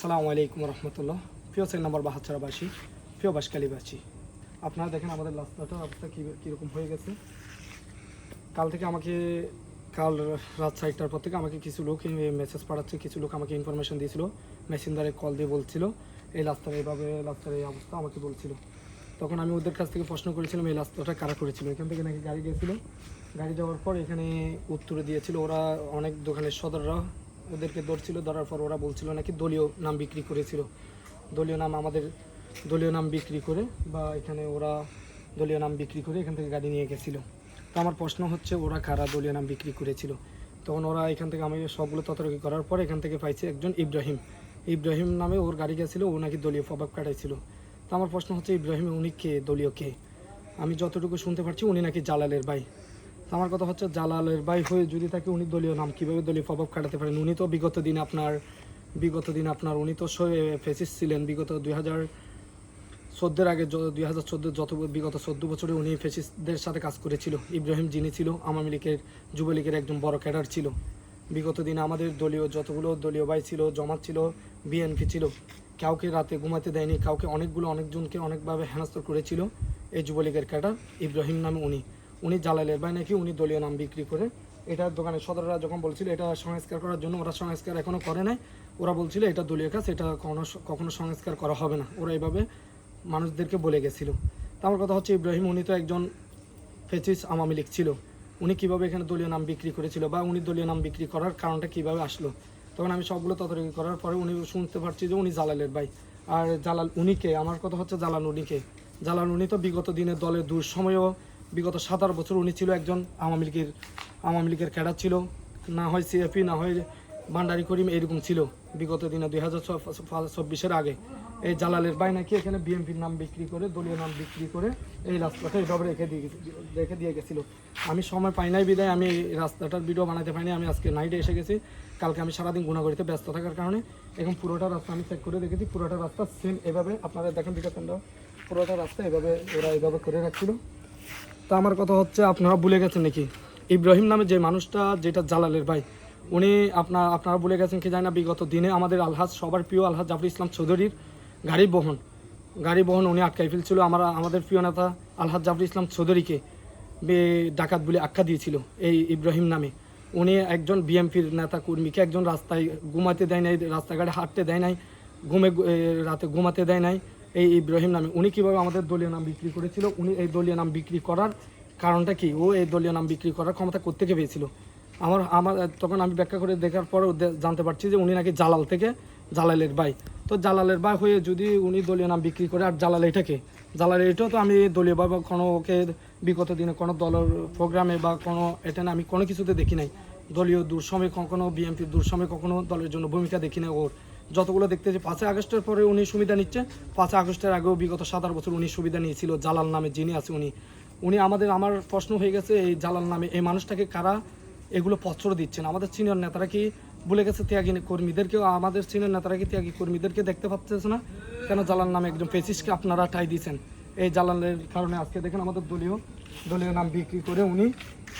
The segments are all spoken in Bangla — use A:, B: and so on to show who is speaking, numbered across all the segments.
A: আসসালামু আলাইকুম রহমতুল্লাহ। প্রিয় 4 নম্বর বাহাচ্ছারাবাসী, প্রিয় বাসকালীবাসী, আপনারা দেখেন আমাদের রাস্তাটার অবস্থা কীরকম হয়ে গেছে। কাল রাত 4টার পর থেকে আমাকে কিছু লোক মেসেজ পাঠাচ্ছে, কিছু লোক আমাকে ইনফরমেশন দিয়েছিল, মেসেঞ্জারে কল দিয়ে বলছিল এই রাস্তার এই অবস্থা আমাকে বলছিল। তখন আমি ওদের কাছ থেকে প্রশ্ন করেছিলাম এই রাস্তাটা কারা করেছিল। এখান থেকে নাকি গাড়ি গিয়েছিলো, গাড়ি যাওয়ার পর এখানে উত্তরে দিয়েছিল ওরা, অনেক দোকানের সদররা ওদেরকে ধরার পর ওরা বলছিল নাকি দলীয় নাম বিক্রি করেছিল, দলীয় নাম বিক্রি করে বা এখানে ওরা দলীয় নাম বিক্রি করে এখান থেকে গাড়ি নিয়ে গেছিলো। তো আমার প্রশ্ন হচ্ছে ওরা কারা দলীয় নাম বিক্রি করেছিল। তখন ওরা এখান থেকে আমি সবগুলো তদারকি করার পর এখান থেকে পাইছে একজন ইব্রাহিম নামে ওর গাড়ি গেছিলো, ও নাকি দলীয় প্রভাব কাটাইছিল। তো আমার প্রশ্ন হচ্ছে ইব্রাহিম উনি কে, দলীয় কে? আমি যতটুকু শুনতে পারছি উনি নাকি জালালের ভাই। আমার কথা হচ্ছে জালালের ভাই হয়ে যদি তাকে উনি দলীয় নাম কীভাবে দলীয় প্রভাব কাটাতে পারেন? উনি তো বিগত দিন আপনার উনি তো ফেসিস্ট ছিলেন। বিগত 2014 আগে 2014 বিগত 14 বছরে উনি ফেসিস্টদের সাথে কাজ করেছিল। ইব্রাহিম যিনি ছিল আওয়ামী লীগের, যুবলীগের একজন বড় ক্যাডার ছিল। বিগত দিনে আমাদের দলীয় যতগুলো দলীয় ভাই ছিল, জামাত ছিল, বিএনপি ছিল, কাউকে রাতে ঘুমাতে দেয়নি, অনেকজনকে অনেকভাবে হেনস্থা করেছিল এই যুবলীগের ক্যাডার ইব্রাহিম নামে উনি জালালের ভাই নাকি উনি দলীয় নাম বিক্রি করে। এটা দোকানের সদররা যখন বলছিল এটা সংস্কার করার জন্য, ওরা সংস্কার এখনও করে নাই। ওরা বলছিল এটা দলীয় কাজ, এটা কখনো সংস্কার করা হবে না, ওরা এইভাবে মানুষদেরকে বলে গেছিল। তো আমার কথা হচ্ছে ইব্রাহিম উনি তো একজন ফেসিস্ট আওয়ামী লীগ ছিল, উনি কীভাবে এখানে দলীয় নাম বিক্রি করেছিল বা উনি দলীয় নাম বিক্রি করার কারণটা কীভাবে আসলো? তখন আমি সবগুলো তদারকি করার পরে উনি শুনতে পারছি যে উনি জালালের ভাই। আর জালাল উনিকে, আমার কথা হচ্ছে জালাল উনি তো বিগত দিনে দলের দুঃসময়েও বিগত 17 বছর উনি ছিল একজন আওয়ামী লীগের ক্যাডার ছিল, না হয় সিএপি না হয় ভান্ডারি করিম এরকম ছিল বিগত দিনে 2024-এর আগে। এই জালালের ভাই নাকি এখানে বিএনপির নাম বিক্রি করে, দলীয় নাম বিক্রি করে এই রাস্তাটা এইভাবে রেখে দিয়ে গেছিলো। আমি সময় পাই নাই বিদায় আমি এই রাস্তাটার ভিডিও বানাতে পারিনি। আমি আজকে নাইটে এসে গেছি, কালকে আমি সারাদিন গুণাগড়িতে ব্যস্ত থাকার কারণে এখন পুরোটা রাস্তা আমি চেক করে দেখেছি, পুরোটা রাস্তা সেম এভাবে আপনারা দেখেন ভিডিও কেন্দ্র, পুরোটা রাস্তা ওরা এইভাবে করে রাখছিল। তা আমার কথা হচ্ছে আপনারা ভুলে গেছেন নাকি ইব্রাহিম নামে যে মানুষটা, যেটা জালালের ভাই, উনি আপনারা ভুলে গেছেন কি জানি না, বিগত দিনে আমাদের আলহাজ, সবার প্রিয় আলহাজ জাফর ইসলাম চৌধুরীর গাড়ি বহন উনি আটকাই ফেলছিল। আমাদের প্রিয় নেতা আলহাজ জাফর ইসলাম চৌধুরীকে ডাকাত বলে আখ্যা দিয়েছিল এই ইব্রাহিম নামে। উনি একজন বিএনপির নেতা কর্মীকে একজন রাস্তায় ঘুমাতে দেয় নাই, রাস্তাঘাটে হাঁটতে দেয় নাই, রাতে ঘুমাতে দেয় নাই এই ইব্রাহিম নামে। উনি কীভাবে আমাদের দলীয় নাম বিক্রি করেছিল? উনি এই দলীয় নাম বিক্রি করার কারণটা কি? ও এই দলীয় নাম বিক্রি করার ক্ষমতা কোত্থেকে পেয়েছিল? আমার তখন আমি ব্যাখ্যা করে দেখার পর জানতে পারছি যে উনি নাকি জালালের ভাই। তো জালালের ভাই হয়ে যদি উনি দলীয় নাম বিক্রি করে, আর জালাল এটাও তো আমি দলীয়ভাবে কোনো ওকে বিগত দিনে কোনো দলের প্রোগ্রামে বা কোনো এটা না, আমি কোনো কিছুতে দেখি নাই। দলীয় দুঃসময় কখনো, বিএনপির দুঃসময় কখনো দলের জন্য ভূমিকা দেখি না ওর। যতগুলো দেখতে যে 5 আগস্টের পরে উনি সুবিধা নিচ্ছে, 5 আগস্টের আগেও বিগত 17 বছর উনি সুবিধা নিয়েছিল। জালাল নামে যিনি আছে উনি আমার প্রশ্ন হয়ে গেছে এই জালাল নামে এই মানুষটাকে কারা এগুলো পত্র দিচ্ছেন? আমাদের সিনিয়র নেতারা কি ভুলে গেছে ত্যাগী কর্মীদেরকেও? আমাদের সিনিয়র নেতারা কি ত্যাগী কর্মীদেরকে দেখতে পাচ্ছে না? কেন জালাল নামে একজন ফেসিস্টকে আপনারা ঠাঁই দিয়েছেন? এই জালালের কারণে আজকে দেখেন আমাদের দলীয় নাম বিক্রি করে উনি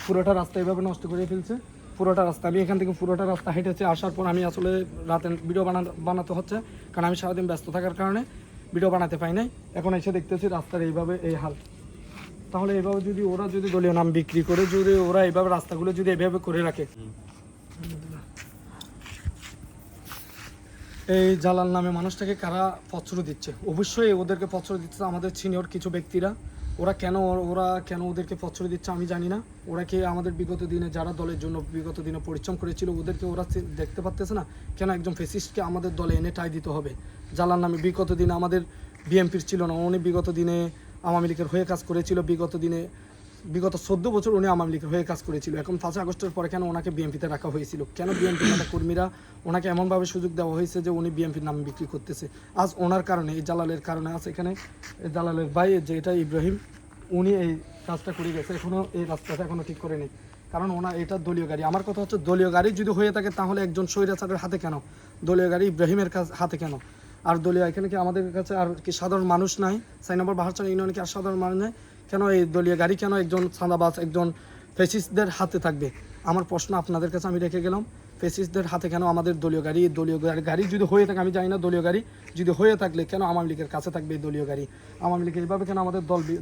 A: পুরোটা রাস্তা এভাবে নষ্ট করে ফেলছে। পুরোটা রাস্তা আমি এখান থেকে পুরোটা রাস্তা হেঁটেছি আসার পর আমি আসলে রাতে ভিডিও বানাতে হচ্ছে, কারণ আমি সারাদিন ব্যস্ত থাকার কারণে ভিডিও বানাতে পাই নাই। এখন এসে দেখতেছি রাস্তার এই হাল। তাহলে এইভাবে যদি ওরা দলীয় নাম বিক্রি করে, যদি ওরা এইভাবে রাস্তাগুলো যদি এইভাবে করে রাখে, এই জালাল নামে মানুষটাকে কারা পত্র দিচ্ছে? অবশ্যই ওদেরকে পত্র দিচ্ছে আমাদের সিনিয়র কিছু ব্যক্তিরা। ওরা কেন ওদেরকে পত্র দিচ্ছে আমি জানি না। ওরা কি আমাদের বিগত দিনে যারা দলের জন্য বিগত দিনে পরিশ্রম করেছিল ওদেরকে ওরা দেখতে পারতেছে না? কেন একজন ফেসিস্টকে আমাদের দলে এনে ঠাঁই দিতে হবে? জালাল নামে বিগত দিনে আমাদের বিএনপির ছিল না, উনি বিগত দিনে আওয়ামী লীগের হয়ে কাজ করেছিল। বিগত 14 বছর উনি আওয়ামী লীগের হয়ে কাজ করেছিল। এখন 5 আগস্টের পরে কেন ওনাকে বিএনপিতে রাখা হয়েছিল? কেন বিএনপির নেতা কর্মীরা ওনাকে এমনভাবে সুযোগ দেওয়া হয়েছে যে উনি বিএনপির নাম বিক্রি করতেছে? আজ ওনার কারণে, এই জালালের কারণে আছে এখানে জালালের ভাই যেটা ইব্রাহিম, উনি এই কাজটা করে গেছে। এখনও এই রাস্তাটা এখনও ঠিক করে নেই, কারণ এটা দলীয় গাড়ি। আমার কথা হচ্ছে দলীয় গাড়ি যদি হয়ে থাকে তাহলে একজন স্বৈরাচারের হাতে কেন? দলীয় গাড়ি ইব্রাহিমের হাতে কেন? আর দলীয় এখানে কি আমাদের কাছে আর কি সাধারণ মানুষ নাই? 4 নম্বর বাহারচর ইউনিয়নে কি আর সাধারণ মানুষ নাই? কেন এই দলীয় গাড়ি কেন একজন চাঁদাবাজ, একজন ফেসিস্টদের হাতে থাকবে? আমার প্রশ্ন আপনাদের কাছে আমি রেখে গেলাম। ফেসিস্টদের হাতে কেন আমাদের দলীয় গাড়ি যদি হয়ে থাকে, আমি জানি না দলীয় গাড়ি যদি হয়ে থাকলে কেন আওয়ামী লীগের কাছে থাকবে এই দলীয় গাড়ি? আওয়ামী লীগ এইভাবে কেন আমাদের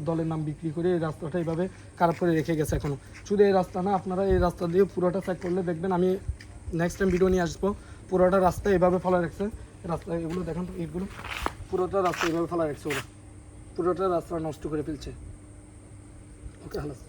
A: দলের নাম বিক্রি করে এই রাস্তাটা এইভাবে খারাপ করে রেখে গেছে এখনো? শুধু এই রাস্তা না, আপনারা এই রাস্তা দিয়ে পুরোটা চেক করলে দেখবেন, আমি নেক্সট টাইম ভিডিও নিয়ে আসবো, পুরোটা রাস্তা এভাবে ফেলা রাখছে। রাস্তা এগুলো দেখেন তো, ইটগুলো পুরোটা রাস্তা এভাবে ফেলা রাখছে, ওরা পুরোটা রাস্তা নষ্ট করে ফেলছে। ওকে, হালাস।